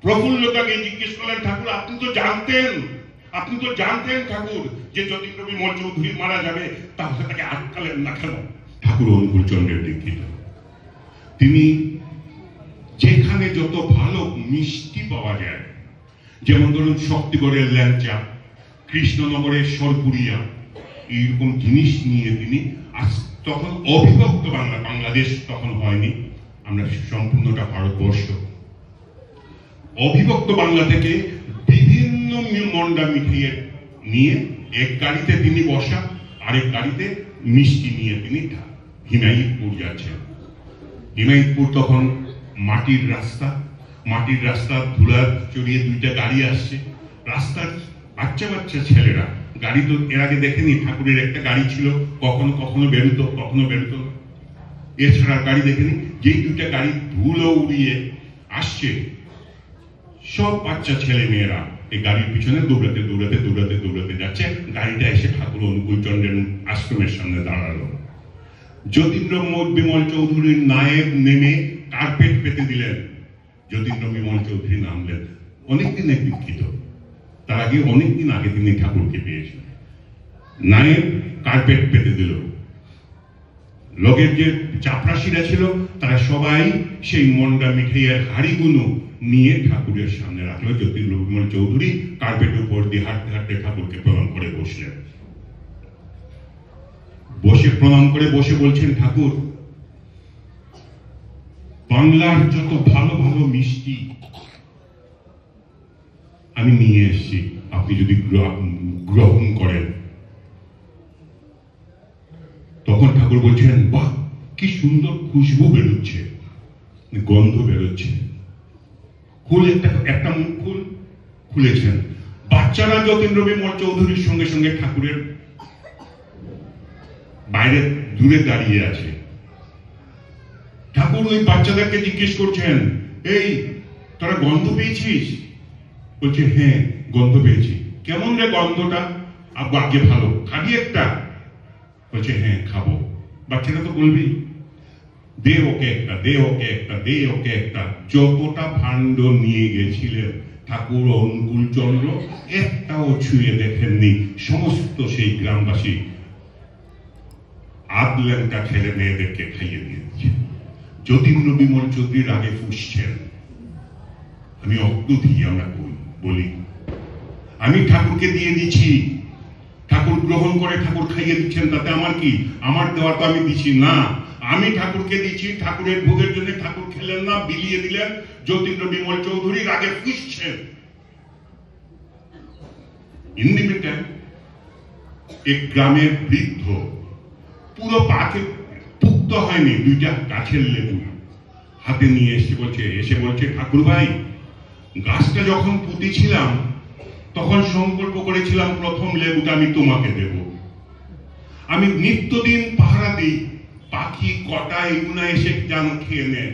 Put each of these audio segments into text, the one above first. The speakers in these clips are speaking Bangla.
প্রফুল্লতাকে জিজ্ঞেস করলেন, ঠাকুর আপনি তো জানতেন ঠাকুর যে যতীন্দ্র বিমল চৌধুরী মারা যাবে, তাহলে তাকে আটকালেন না কেন? ঠাকুর অনুকূল চন্দ্রের দীক্ষিত। তিনি যেখানে যত ভালো মিষ্টি পাওয়া যায়, যেমন ধরুন শক্তিগড়ের ল্যাংচা, কৃষ্ণনগরের সরপুরিয়া, এইরকম জিনিস নিয়ে তিনি তখন অবিভক্ত বাংলাদেশ তখন হয়নি, আমরা সম্পূর্ণটা ভারতবর্ষ, অবিভক্ত বাংলা থেকে বিভিন্ন মন্ডা মিঠিয়ে নিয়ে এক গাড়িতে তিনি বসা, আরেক গাড়িতে মিষ্টি নিয়ে তিনি হিমায়তপুর যাচ্ছেন। হিমায়তপুর তখন মাটির রাস্তা ধুলা চড়িয়ে দুইটা গাড়ি আসছে, রাস্তার বাচ্চা ছেলেরা, গাড়ি তো এর আগে দেখেনি, ঠাকুরের একটা গাড়ি ছিল, কখনো বেরোতো কখনো বেরোতো না, এছাড়া গাড়ি দেখেনি। যেই দুইটা গাড়ি ধুলো উড়িয়ে আসছে, সব বাচ্চা ছেলে মেয়েরা এই গাড়ির পিছনে দৌড়াতে যাচ্ছে। গাড়িটা এসে ঠাকুর অনুকূল চন্দ্রের আশ্রমের সামনে দাঁড়ালো। যতীন্দ্র বিমল চৌধুরীর নায়েব নেমে কার্পেট পেতে দিলেন। যতীন্দ্র বিমল চৌধুরী নামলেন। অনেকদিন দীক্ষিত, তার আগে অনেকদিন আগে তিনি ঠাকুরকে পেয়েছিলেন। নায়েব কার্পেট পেতে দিল। লগের যে চাপরাশিরা ছিল তারা সবাই সেই মন্ডা মিঠাইয়ের হাড়িগুলো নিয়ে ঠাকুরের সামনে রাখলো। যতীন্দ্র বিমল চৌধুরী কার্পেটের উপর দিয়ে হাঁটতে ঠাকুরকে প্রণাম করে বসলেন। বসে বলছেন, ঠাকুর বাংলার যত ভালো ভালো মিষ্টি আমি নিয়ে এসেছি, আপনি যদি গ্রহণ করেন। তখন ঠাকুর বলছেন, বাহ কি সুন্দর খুশবু বেরোচ্ছে, গন্ধ বেরোচ্ছে। একটা মুখ খুলেছেন। বাচ্চারা যতীন্দ্র বিমল চৌধুরীর সঙ্গে ঠাকুরের বাইরে দূরে দাঁড়িয়ে আছে। ঠাকুর ওই বাচ্চাদেরকে জিজ্ঞেস করছেন, এই তোরা গন্ধ পেয়েছিস? বলছে, হ্যাঁ গন্ধ পেয়েছি। কেমন রে গন্ধটা? আগে ভালো, খাবি একটা? বলছে, হ্যাঁ খাবো। বাচ্চারা তো বলবি, দে ওকে একটা। যতটা ভাণ্ড নিয়ে গেছিলেন ঠাকুর অনুকূল চন্দ্র একটাও ছুঁয়ে দেখেননি। সমস্ত সেই গ্রামবাসী আদলেনটা ছেলে মেয়েদেরকে খাইয়ে দিয়েছে। যতীন্দ্র বিমল চৌধুরীর আগে ফুসছেন। আমি অজ্ঞতি, আমরা বলি আমি ঠাকুরকে দিয়ে দিচ্ছি, ঠাকুর গ্রহণ করে ঠাকুর খাইয়ে দিচ্ছেন, তাতে আমার কি? আমার দেওয়া তো আমি দিচ্ছি না, আমি ঠাকুরকে দিচ্ছি। ঠাকুরের ভোগের জন্য ঠাকুর খেলেন না, বিলিয়ে দিলেন। যতীন্দ্র বিমল চৌধুরীর আগে ফুসছেন। এক গ্রামের বৃদ্ধ পুরো পাকে পুক্ত হয়নি, দুইটা গাছের লেবু হাতে নিয়ে এসে বলছে, ঠাকুর ভাই গাছটা যখন পুঁতেছিলাম তখন সংকল্প করেছিলাম প্রথম লেবুটা আমি তোমাকে দেব। আমি নিত্যদিন পাহারা দিই, পাখি কটা এগুনা এসে জানো খেয়ে নেয়,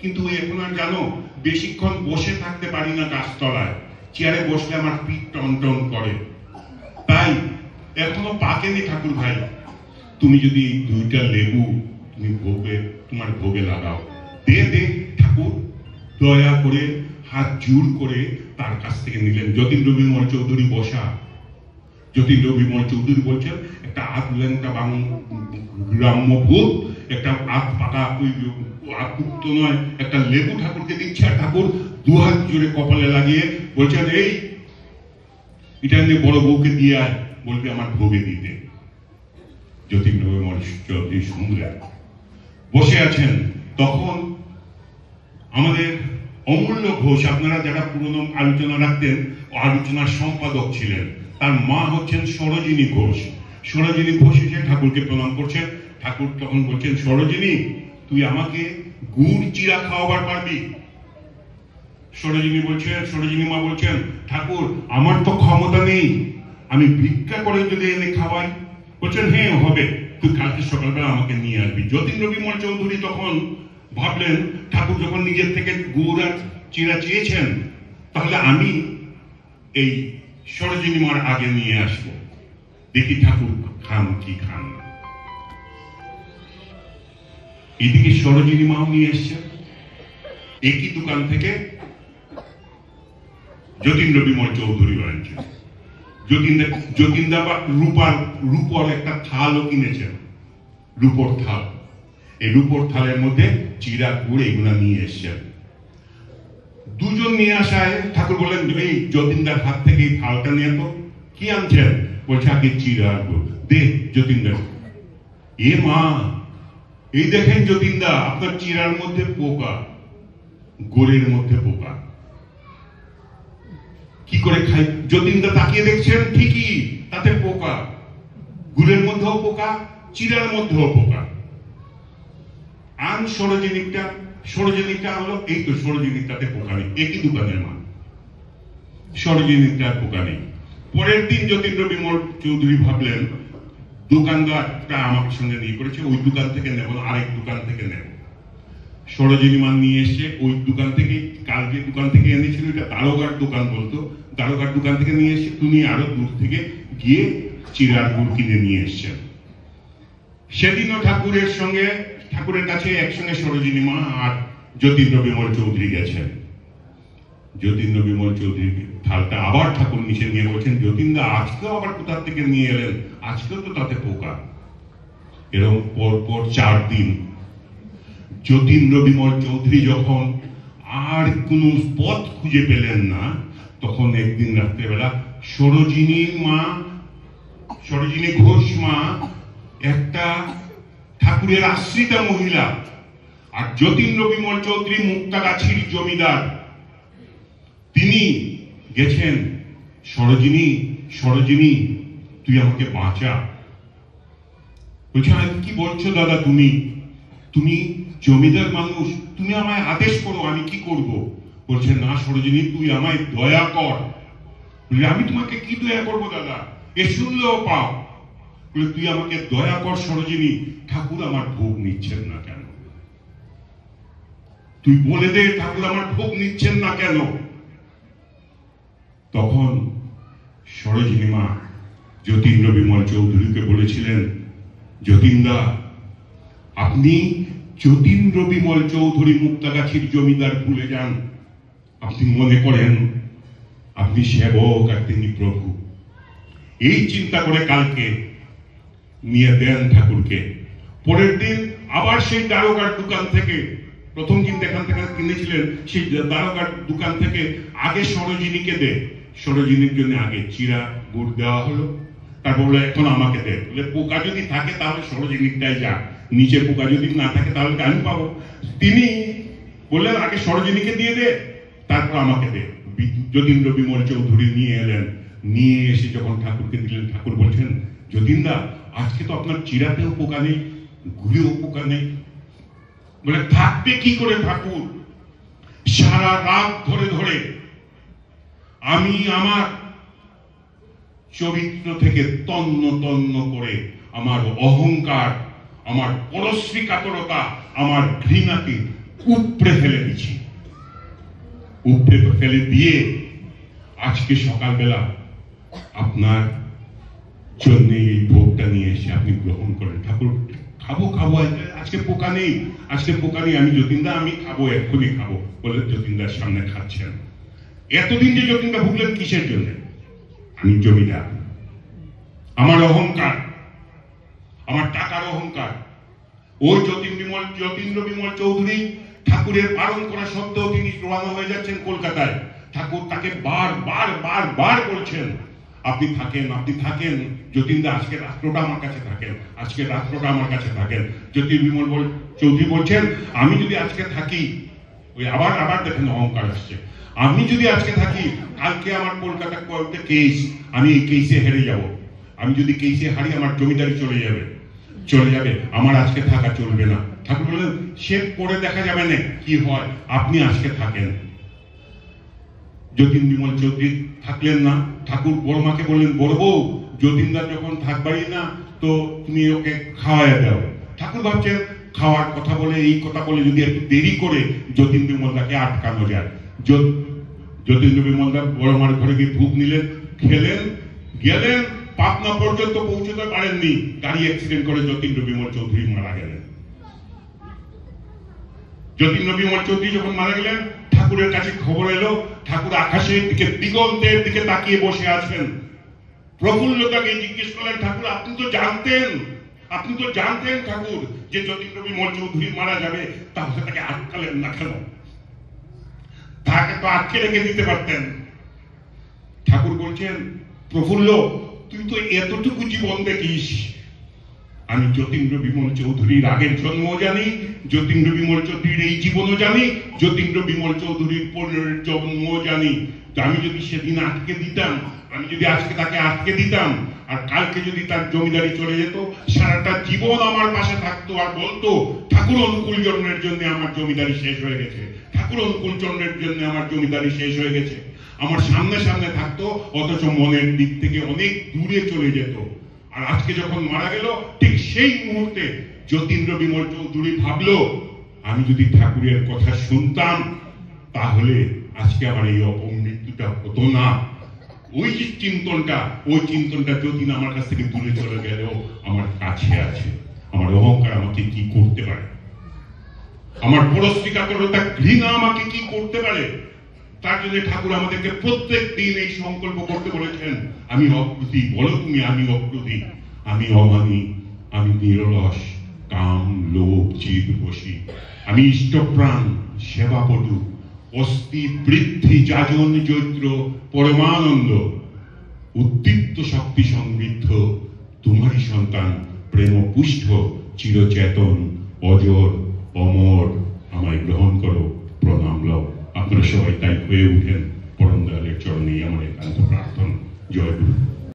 কিন্তু এখন আর জানো বেশিক্ষণ বসে থাকতে পারি না গাছতলায়, চেয়ারে বসলে আমার পিঠ টন করে, তাই এখনো পাকেনি। ঠাকুর ভাই তুমি যদি দুইটা লেবু তুমি তোমার ভোগে লাগাও, দে। ঠাকুর দয়া করে হাত জোর করে তার কাছ থেকে নিলেন। যতীন্দ্র বিমল চৌধুরী বসা। যতীন্দ্র বিমল চৌধুরী বলছেন, একটা আধলেঙ্গা গ্রাম্য ভূত, একটা আধপুক্ত নয় একটা লেবু ঠাকুরকে দিচ্ছে। আর ঠাকুর দুহাত জোরে কপালে লাগিয়ে বলছেন, এই এটা নিয়ে বড় বউকে দিয়ে আয়, বলবি আমার ভোগে দিতে। যতীন্দ্র বিমল চৌধুরী শুনলেন, বসে আছেন। তখন আমাদের অমূল্য ঘোষ, আপনারা যারা পুরনো আলোচনা রাখতেন, আলোচনার সম্পাদক ছিলেন, তার মা হচ্ছেন সরোজিনী ঘোষ। সরোজিনী ঘোষ এসে ঠাকুরকে প্রণাম করছেন। ঠাকুর তখন বলছেন, সরোজিনী তুই আমাকে গুড় চিরা খাওয়াবার পারবি? সরোজিনী মা বলছেন, ঠাকুর আমার তো ক্ষমতা নেই, আমি ভিক্ষা করে যদি এনে খাওয়াই। বলছেন, হ্যাঁ হবে, তুই কালকে সকালবেলা আমাকে নিয়ে আসবি। যতীন্দ্র বিমল চৌধুরী তখন ভাবলেন, ঠাকুর যখন নিজের থেকে গুড় আর চিরা চেয়েছেন, তাহলে আমি এই সরোজিনী মার আগে নিয়ে আসবো, দেখি ঠাকুর খান কি খান। এদিকে সরোজিনী মাও নিয়ে এসছেন একই দোকান থেকে যতীন্দ্র বিমল চৌধুরী আনছেন। যতীনদা বা রূপর একটা থালও কিনেছেন, রূপর থাল। এই রূপর থালের মধ্যে চিরা গুড় এগুলা নিয়ে এসছেন। দুজন নিয়ে আসায় ঠাকুর বললেন, এই যতীনদার হাত থেকে এই থালটা নিয়ে তো। কি আনছেন? বলছে আগে চিরা গুড় দে যতীনদার। এ মা, এই দেখেন যতীনদা, আপনার চিরার মধ্যে পোকা, গোড়ের মধ্যে পোকা, কি করে খাই? যতীনদা তাকিয়ে দেখছেন, ঠিকই তাতে পোকা, গুড়ের মধ্যেও পোকা, চিরার মধ্যেও পোকা। আন সরোজিনীটা আনলো, এই তো সরোজিনীটাতে পোকা নেই, একই দোকানের মা, সরোজিনীটার পোকা নেই। পরের দিন যতীন্দ্র বিমল চৌধুরী ভাবলেন, দোকানদারটা আমার সঙ্গে নিয়ে করেছে, ওই দোকান থেকে নেব না, আরেক দোকান থেকে নেব। সরোজিনী মান নিয়ে এসে ওই দোকান থেকে, কাল যে দোকান থেকে এনেছিল এটা দারোগার দোকান বলতো, দারোগার দোকান থেকে নিয়ে এসে তুমি আরো দূর থেকে গিয়ে চিরার গুড় কিনে নিয়ে এসছেন। সেদিনও ঠাকুরের কাছে একসঙ্গে সরোজিনী মা আর যতীন্দ্র বিমল চৌধুরী গেছেন। যতীন্দ্র বিমল চৌধুরী থালটা আবার ঠাকুর নিচে নিয়ে বলছেন, যতীনদা আজকেও আবার কোথা থেকে নিয়ে এলেন? আজকেও তো তাতে পোকা। এরকম পর 4 দিন যতীন্দ্র বিমল চৌধুরী যখন আর কোন পথ খুঁজে পেলেন না, তখন একদিন রাত্রেবেলা সরোজিনী ঘোষ মা, একটা ঠাকুরের আশ্রিতা মহিলা, আর যতীন্দ্র বিমল চৌধুরী মুক্তাগাছির জমিদার, তিনি গেছেন, সরোজিনী তুই আমাকে বাঁচা। বলছে, কি বলছো দাদা, তুমি জমিদার মানুষ, তুমি আমায় আদেশ করো, আমি কি করব? বলছে, না সরোজিনী, তুই আমায় দয়া কর। বলে, আমি তোমাকে কি দয়া করবো দাদা, এ শুনলেও পাও। বলে, তুই আমাকে দয়া কর সরোজিনী, ঠাকুর আমার ভোগ নিচ্ছেন না কেন? তুই বলে দে, ঠাকুর আমার ভোগ নিচ্ছেন না কেন? তখন সরোজিনী মা যতীন্দ্র বিমল চৌধুরীকে বলেছিলেন, যতীনদা, আপনি যতীন্দ্র বিমল চৌধুরী মুক্তাগাছির জমিদার ভুলে যান। আপনি মনে করেন আপনি সেবক আর তিনি প্রভু। এই চিন্তা করে কালকে নিয়ে দেন ঠাকুরকে। পরের দিন আবার সেই দারোগার দোকান থেকে, প্রথম দিন এখান থেকে কিনেছিলেন, সেই দারোগার দোকান থেকে আগে সরোজিনীকে দে। সরোজিনীর জন্য আগে চিরা গুড় দেওয়া হলো। তারপর বলে, এখন আমাকে দে। বলে, পোকা যদি থাকে তাহলে সরোজিনীটাই যা, নিচে পোকা যদি না থাকে তাহলে আমি পাবো। তিনি বললেন, আগে সরোজিনীকে দিয়ে দে, তারপর আমাকে দে। যতীন্দ্র বিমল চৌধুরী নিয়ে এলেন। নিয়ে এসে যখন ঠাকুরকে দিলেন, ঠাকুর বলছেন, যতীনদা, আজকে তো আপনার চিরাতেও পোকা নেই, গুড়েও পোকা নেই। বলে, থাকবে কি করে ঠাকুর? সারা রাত ধরে আমি আমার চরিত্র থেকে তন্ন করে আমার অহংকার, আমার পরশ্রী কাতরতা, আমার ঘৃণাকে উপড়ে ফেলে দিচ্ছি। উপড়ে ফেলে দিয়ে আজকে সকালবেলা আপনার জন্য এই ভোগটা নিয়ে এসে আপনি গ্রহণ করেন। ঠাকুর, খাবো আজকে পোকা নেই, আমি যতীনদা, আমি খাবো, এক্ষুনি খাবো। বলে যতীনদার সামনে খাচ্ছেন। এতদিন যে যতীনদা ভুগলেন কিসের জন্য? আমি জমিদার, আমার অহংকার, আমার টাকার অহংকার। ওই যতীন্দ্র বিমল চৌধুরী ঠাকুরের বারণ করা সত্ত্বেও তিনি রওনা হয়ে যাচ্ছেন কলকাতায়। ঠাকুর তাকে বার বলছেন, আপনি থাকেন যতীনদা, আজকে রাত্রটা আমার কাছে থাকেন। যতীন্দ্র বিমল চৌধুরী বলছেন, আমি যদি আজকে থাকি, ওই আবার দেখেন অহংকার আসছে, আমি যদি আজকে থাকি, কালকে আমার কলকাতা কেস, আমি এই কেসে হেরে যাব। আমি যদি কেসে হারি, আমার জমিদারি চলে যাবে, আমার আজকে থাকা চলবে না। ঠাকুর বললেন, সে পরে দেখা যাবে না কি হয়, আপনি আজকে থাকেন। যতীন বিমল চৌধুরী থাকলেন না। ঠাকুর বড় মাকে বললেন, বড় বউ, যতীনদা যখন থাকবারই না, তো তুমি ওকে খাওয়াই দাও। ঠাকুর ভাবছেন, খাওয়ার কথা বলে, এই কথা বলে যদি একটু দেরি করে যতীন বিমলদাকে আটকানো যায়। যতীন্দ্র বিমলদা বড় মার ঘরে গিয়ে ভোগ নিলেন, খেলেন, গেলেন, পাটনা পর্যন্ত পৌঁছতে পারেননি, গাড়ি অ্যাক্সিডেন্ট করে যতীন্দ্র বিমল চৌধুরী মারা গেলেন। যতীন্দ্র বিমল চৌধুরী যখন মারা গেলেন, ঠাকুরের কাছে খবর এলো। ঠাকুর আকাশের দিকে, দিগন্তের দিকে তাকিয়ে বসে আছেন। প্রফুল্লতাকে জিজ্ঞেস করলেন, ঠাকুর আপনি তো জানতেন ঠাকুর যে যতীন্দ্র বিমল চৌধুরী মারা যাবে, তাহলে তাকে আটকালেন না কেন? তাকে তো আটকে রেখে দিতে পারতেন। ঠাকুর বলছেন, প্রফুল্ল তুই তো এতটুকু জীবন দেখিস, আমি যতীন্দ্র বিমল চৌধুরীর আগের জন্ম জানি, যতীন্দ্র বিমল চৌধুরীর এই জীবনও জানি, যতীন্দ্র বিমল চৌধুরীর পরের জন্ম জানি। তো আমি যদি সেদিন আটকে দিতাম, আমি যদি আজকে তাকে আটকে দিতাম, আর কালকে যদি তার জমিদারি চলে যেত, সারাটা জীবন আমার পাশে থাকতো আর বলতো ঠাকুর অনুকূল চন্দ্রের জন্য আমার জমিদারি শেষ হয়ে গেছে, ঠাকুর অনুকূল চন্দ্রের জন্য আমার জমিদারি শেষ হয়ে গেছে, আমার সামনে সামনে থাকতো, অথচ মনের দিক থেকে অনেক দূরে চলে যেত। আর আজকে যখন মারা গেল, ঠিক সেই মুহূর্তে যতীন্দ্র বিমল চৌধুরী ভাবলো, আমি যদি ঠাকুরের কথা শুনতাম তাহলে আজকে আমার এই অপমৃত্যুটা হতো না। ওই চিন্তনটা যতীন আমার কাছ থেকে দূরে চলে গেল, আমার কাছে আছে। আমার অহংকার আমাকে কি করতে পারে, আমার পরশ্রীকাতরতা ঘৃণা আমাকে কি করতে পারে? তার জন্য ঠাকুর আমাদেরকে প্রত্যেক দিন এই সংকল্প করতে বলেছেন, আমি অপ্রতি, বলো তুমি আমি অপ্রতি, আমি অমানি, আমি নিরলস, কাম লোভ চিদ বসি, আমি ইষ্টপ্রাণ সেবাপটু, অস্থি বৃদ্ধি যাজন চৈত্র পরমানন্দ, উদ্দীপ্ত শক্তি সমৃদ্ধ তোমারই সন্তান, প্রেম পুষ্ট চিরচেতন অজর অমর, আমায় গ্রহণ করো, প্রণাম লও। আপনারা সবাই তাই হয়ে উঠেন। পরম দয়ালের চরণেই আমার একান্ত প্রার্থনা। জয় গুরু।